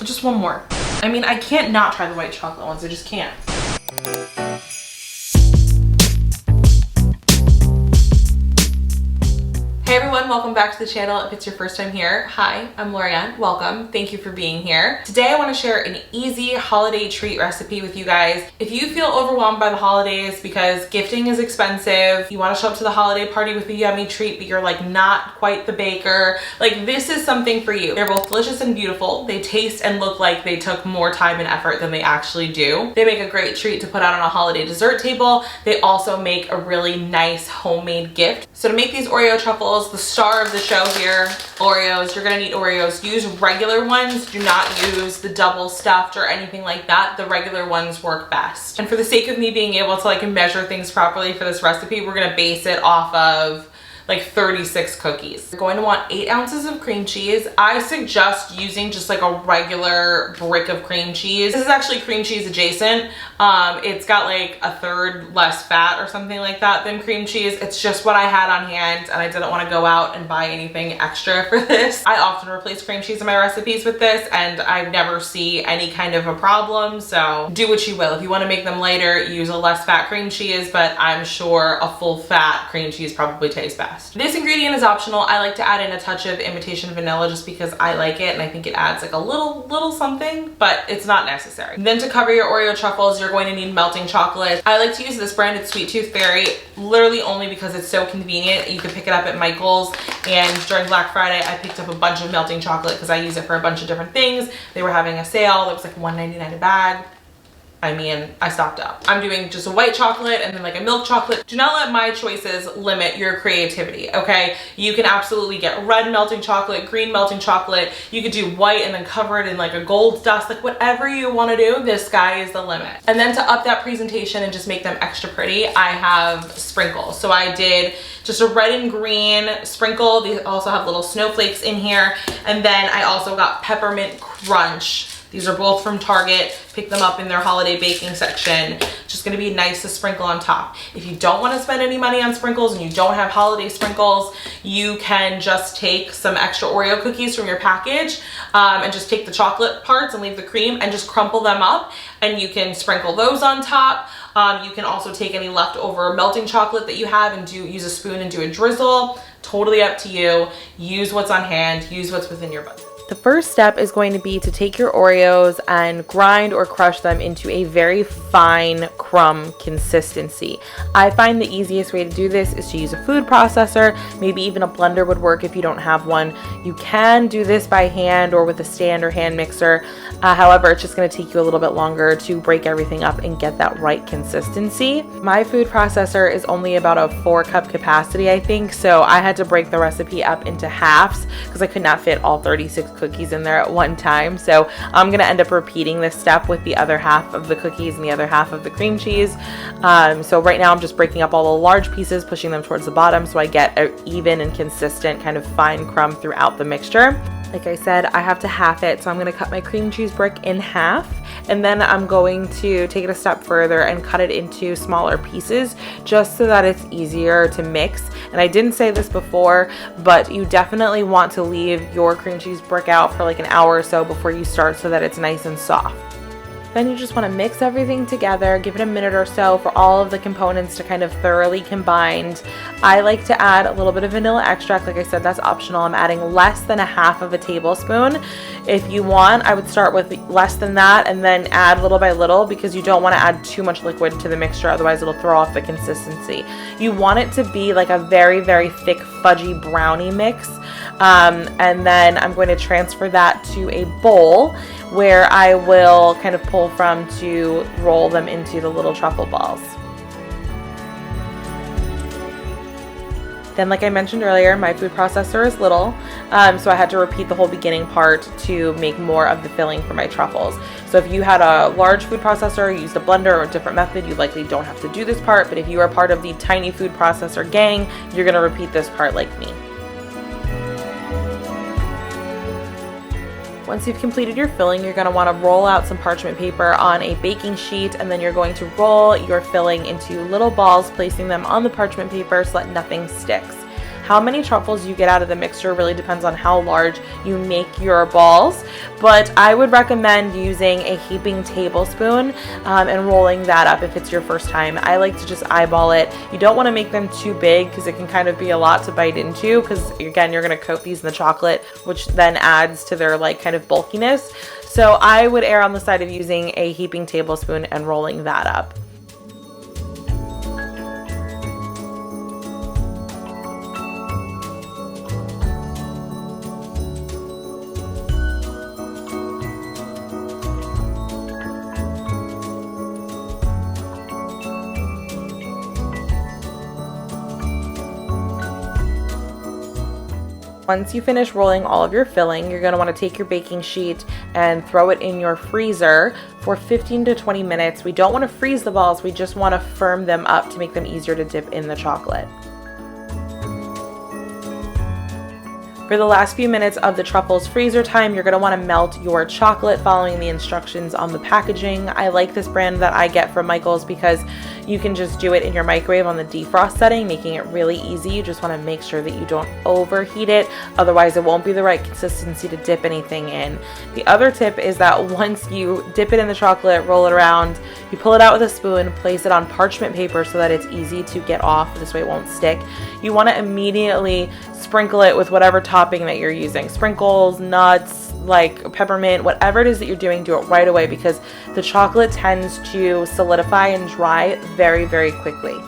Just one more. I mean, I can't not try the white chocolate ones. I just can't. Hey everyone, welcome back to the channel. If it's your first time here, hi, I'm Lorianne. Welcome. Thank you for being here. Today I want to share an easy holiday treat recipe with you guys. If you feel overwhelmed by the holidays because gifting is expensive, you want to show up to the holiday party with a yummy treat, but you're like not quite the baker, like this is something for you. They're both delicious and beautiful. They taste and look like they took more time and effort than they actually do. They make a great treat to put out on a holiday dessert table. They also make a really nice homemade gift. So to make these Oreo truffles, the star of the show here, Oreos, you're gonna need Oreos. Use regular ones. Do not use the double stuffed or anything like that. The regular ones work best. And for the sake of me being able to like measure things properly for this recipe, we're gonna base it off of like 36 cookies. You're going to want 8 ounces of cream cheese. I suggest using just like a regular brick of cream cheese. This is actually cream cheese adjacent. It's got like 1/3 less fat or something like that than cream cheese. It's just what I had on hand and I didn't want to go out and buy anything extra for this. I often replace cream cheese in my recipes with this and I never see any kind of a problem, so do what you will. If you want to make them lighter, use a less fat cream cheese, but I'm sure a full fat cream cheese probably tastes best. This ingredient is optional. I like to add in a touch of imitation vanilla just because I like it and I think it adds like a little something, but it's not necessary. Then to cover your Oreo truffles, you're going to need melting chocolate. I like to use this brand, it's Sweet Tooth Fairy, literally only because it's so convenient. You can pick it up at Michael's, and during Black Friday, I picked up a bunch of melting chocolate because I use it for a bunch of different things. They were having a sale. It was like $1.99 a bag. I mean, I stocked up. I'm doing just a white chocolate and then like a milk chocolate. Do not let my choices limit your creativity, okay? You can absolutely get red melting chocolate, green melting chocolate. You could do white and then cover it in like a gold dust, like whatever you want to do, the sky is the limit. And then to up that presentation and just make them extra pretty, I have sprinkles. So I did just a red and green sprinkle. These also have little snowflakes in here. And then I also got peppermint crunch. These are both from Target. Pick them up in their holiday baking section. Just gonna be nice to sprinkle on top. If you don't wanna spend any money on sprinkles and you don't have holiday sprinkles, you can just take some extra Oreo cookies from your package and just take the chocolate parts and leave the cream and just crumple them up and you can sprinkle those on top. You can also take any leftover melting chocolate that you have and use a spoon and do a drizzle. Totally up to you. Use what's on hand, use what's within your budget. The first step is going to be to take your Oreos and grind or crush them into a very fine crumb consistency. I find the easiest way to do this is to use a food processor. Maybe even a blender would work if you don't have one. You can do this by hand or with a stand or hand mixer. However, it's just going to take you a little bit longer to break everything up and get that right consistency. My food processor is only about a 4-cup capacity, I think, so I had to break the recipe up into halves because I could not fit all 36 cookies in there at one time. So I'm going to end up repeating this step with the other half of the cookies and the other half of the cream cheese. So right now I'm just breaking up all the large pieces, pushing them towards the bottom so I get an even and consistent kind of fine crumb throughout the mixture. Like I said, I have to half it, so I'm going to cut my cream cheese brick in half, and then I'm going to take it a step further and cut it into smaller pieces just so that it's easier to mix. And I didn't say this before, but you definitely want to leave your cream cheese brick out for like an hour or so before you start so that it's nice and soft. Then you just want to mix everything together, give it a minute or so for all of the components to kind of thoroughly combine. I like to add a little bit of vanilla extract. Like I said, that's optional. I'm adding less than 1/2 tablespoon. If you want, I would start with less than that and then add little by little because you don't want to add too much liquid to the mixture, otherwise it'll throw off the consistency. You want it to be like a very, very thick, fudgy brownie mix. And then I'm going to transfer that to a bowl where I will kind of pull from to roll them into the little truffle balls. Then, like I mentioned earlier, my food processor is little, so I had to repeat the whole beginning part to make more of the filling for my truffles. So if you had a large food processor, used a blender or a different method, you likely don't have to do this part, but if you are part of the tiny food processor gang, you're gonna repeat this part like me. Once you've completed your filling, you're going to want to roll out some parchment paper on a baking sheet, and then you're going to roll your filling into little balls, placing them on the parchment paper so that nothing sticks. How many truffles you get out of the mixture really depends on how large you make your balls, but I would recommend using a heaping tablespoon and rolling that up if it's your first time. I like to just eyeball it. You don't want to make them too big because it can kind of be a lot to bite into, because again, you're going to coat these in the chocolate, which then adds to their like kind of bulkiness. So I would err on the side of using a heaping tablespoon and rolling that up. Once you finish rolling all of your filling, you're going to want to take your baking sheet and throw it in your freezer for 15 to 20 minutes. We don't want to freeze the balls, we just want to firm them up to make them easier to dip in the chocolate. For the last few minutes of the truffles freezer time, you're going to want to melt your chocolate following the instructions on the packaging. I like this brand that I get from Michael's because you can just do it in your microwave on the defrost setting, making it really easy. You just want to make sure that you don't overheat it, otherwise it won't be the right consistency to dip anything in. The other tip is that once you dip it in the chocolate, roll it around, you pull it out with a spoon, place it on parchment paper so that it's easy to get off, this way it won't stick. You want to immediately sprinkle it with whatever topping that you're using. Sprinkles, nuts, like peppermint, whatever it is that you're doing, do it right away because the chocolate tends to solidify and dry very, very quickly.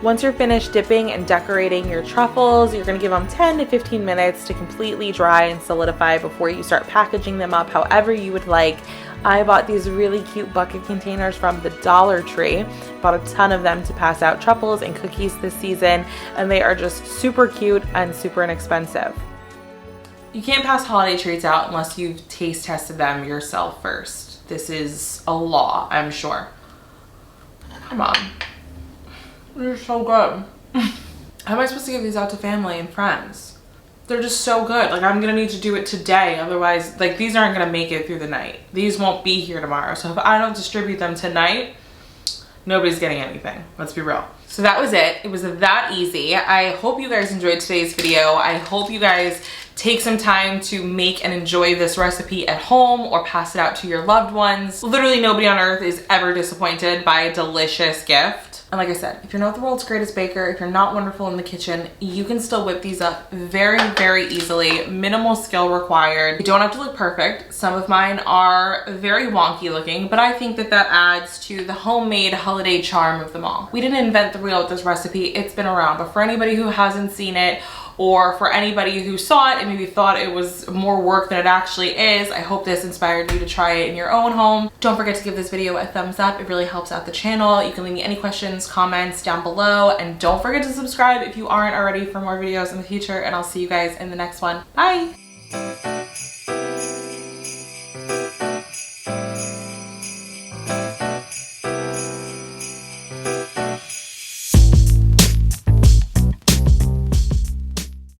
Once you're finished dipping and decorating your truffles, you're going to give them 10 to 15 minutes to completely dry and solidify before you start packaging them up however you would like. I bought these really cute bucket containers from the Dollar Tree. Bought a ton of them to pass out truffles and cookies this season, and they are just super cute and super inexpensive. You can't pass holiday treats out unless you've taste tested them yourself first. This is a law, I'm sure. Come on. They're so good. How am I supposed to give these out to family and friends? They're just so good. Like, I'm gonna need to do it today. Otherwise, like, these aren't gonna make it through the night. These won't be here tomorrow. So if I don't distribute them tonight, nobody's getting anything. Let's be real. So that was it. It was that easy. I hope you guys enjoyed today's video. I hope you guys take some time to make and enjoy this recipe at home or pass it out to your loved ones. Literally nobody on earth is ever disappointed by a delicious gift. And like I said, if you're not the world's greatest baker, if you're not wonderful in the kitchen, you can still whip these up very, very easily. Minimal skill required. You don't have to look perfect. Some of mine are very wonky looking, but I think that that adds to the homemade holiday charm of them all. We didn't invent the wheel with this recipe. It's been around, but for anybody who hasn't seen it, or for anybody who saw it and maybe thought it was more work than it actually is, I hope this inspired you to try it in your own home. Don't forget to give this video a thumbs up. It really helps out the channel. You can leave me any questions, comments down below, and don't forget to subscribe if you aren't already for more videos in the future, and I'll see you guys in the next one. Bye!